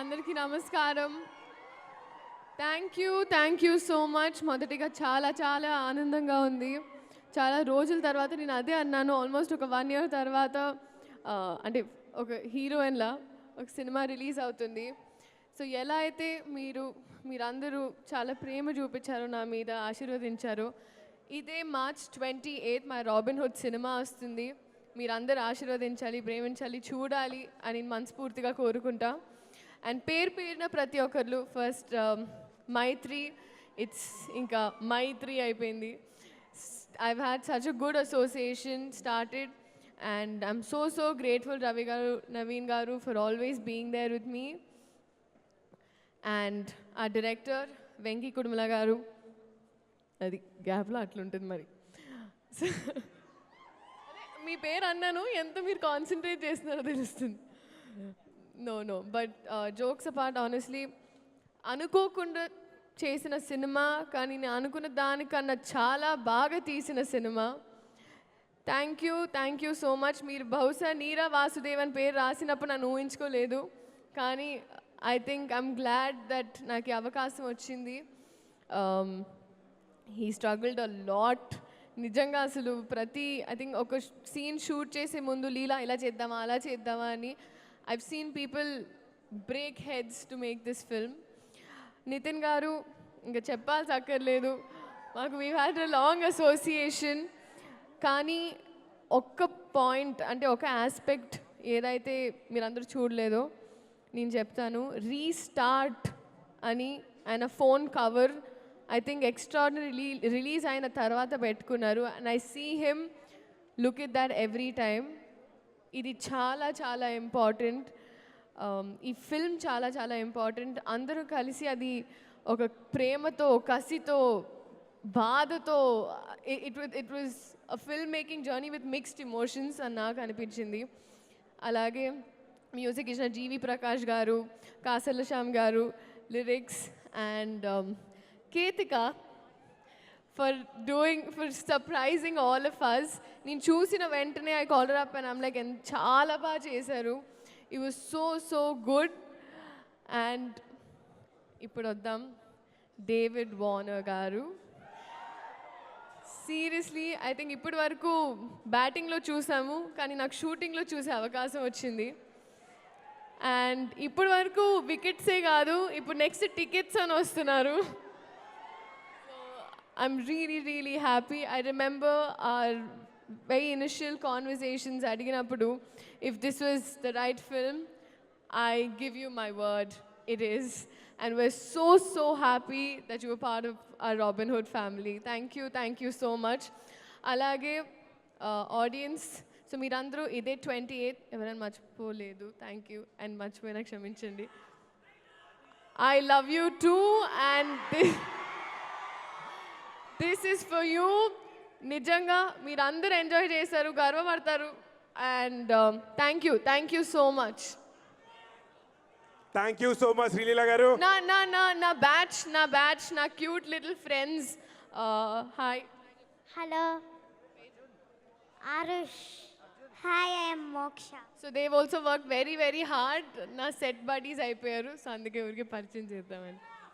అందరికీ నమస్కారం. Thank you so much. మొదటిగా చాలా చాలా ఆనందంగా ఉంది. చాలా రోజుల తర్వాత నేను అదే అన్నాను, ఆల్మోస్ట్ ఒక 1 year తర్వాత అంటే ఒక హీరోయిన్లా ఒక సినిమా రిలీజ్ అవుతుంది. సో ఎలా అయితే మీరందరూ చాలా ప్రేమ చూపించారో, నా మీద ఆశీర్వదించారో, ఇదే March 28 మా రాబిన్ హుడ్ సినిమా వస్తుంది. మీరందరూ ఆశీర్వదించాలి, ప్రేమించాలి, చూడాలి అని మనస్ఫూర్తిగా కోరుకుంటా. అండ్ పేరున ప్రతి ఒక్కరు ఫస్ట్ మైత్రి, ఇట్స్ ఇంకా మైత్రి అయిపోయింది. I've had such a good association started and I'm so grateful Ravi garu, Naveen garu for always being there with me. And our director Venki Kudumala garu, అది గ్యాప్లో అట్లుంటుంది మరి. మీ పేరు అన్నాను, ఎంత మీరు కాన్సన్ట్రేట్ చేస్తున్నారో తెలుస్తుంది. No but jokes apart, honestly అనుకోకుండా చేసిన సినిమా, కానీ నేను అనుకున్న దానికన్నా చాలా బాగా తీసిన cinema. Thank you so much. మీరు బహుశా నీరా వాసుదేవ్ అని పేరు రాసినప్పుడు నన్ను ఊహించుకోలేదు, కానీ I think I'm glad that నాకు ఈ అవకాశం వచ్చింది. He struggled a lot. నిజంగా అసలు ఐ థింక్ ఒక సీన్ షూట్ చేసే ముందు లీలా ఇలా చేద్దామా అలా చేద్దామా అని I've seen people break heads to make this film. Nitin గారు ఇంకా చెప్పాల్సి అక్కర్లేదు, మాకు we had a long association. కానీ ఒక్క పాయింట్, అంటే ఒక ఆస్పెక్ట్ ఏదైతే మీరందరూ చూడలేదో నేను చెప్తాను. రీస్టార్ట్ అని ఆయన phone cover I think extraordinary release అయిన తర్వాత పెట్టుకున్నారు. And I see him look it that every time. ఇది చాలా చాలా ఇంపార్టెంట్. ఈ ఫిల్మ్ చాలా చాలా ఇంపార్టెంట్. అందరూ కలిసి అది ఒక ప్రేమతో, కసితో, బాధతో, it was a film making journey with mixed emotions అని నాకు అనిపించింది. అలాగే మ్యూజిక్ ఇచ్చిన జీవి ప్రకాష్ గారు, కాసర్ల శ్యామ్ గారు, lyrics, and Ketika for surprising all of us. నేను చూసిన వెంటనే I call her up and I'm like, చాలా బాగా చేశారు. It was so good. And ఇప్పుడు వద్దాం డేవిడ్ వార్నర్ గారు. సీరియస్లీ ఐ థింక్ ఇప్పటి వరకు బ్యాటింగ్లో చూసాము, కానీ నాకు షూటింగ్లో చూసే అవకాశం వచ్చింది. అండ్ ఇప్పటి వరకు వికెట్సే కాదు, ఇప్పుడు నెక్స్ట్ టికెట్స్ అని వస్తున్నారు. I'm really happy. I remember our very initial conversations adiginappudu, if this was the right film, I give you my word, it is. And we're so happy that you were part of our Robin Hood family. Thank you so much. Alage audience, so meerandru ide 28 evarana marchipoledu, thank you. And marchipoyina kshaminchandi. I love you too, and this is for you. నిజంగా మీరందరూ enjoy చేశారు, గర్వపడతారు. And thank you so much. Thank you so much Sreeleela గారు. నా batch నా cute little friends. Hi. Hello Aarush. Hi, I am Moksha. So Dev also work very hard. నా set buddies అయిపోయారు, so అందుకే ఊరికి పరిచయం చేద్దామని.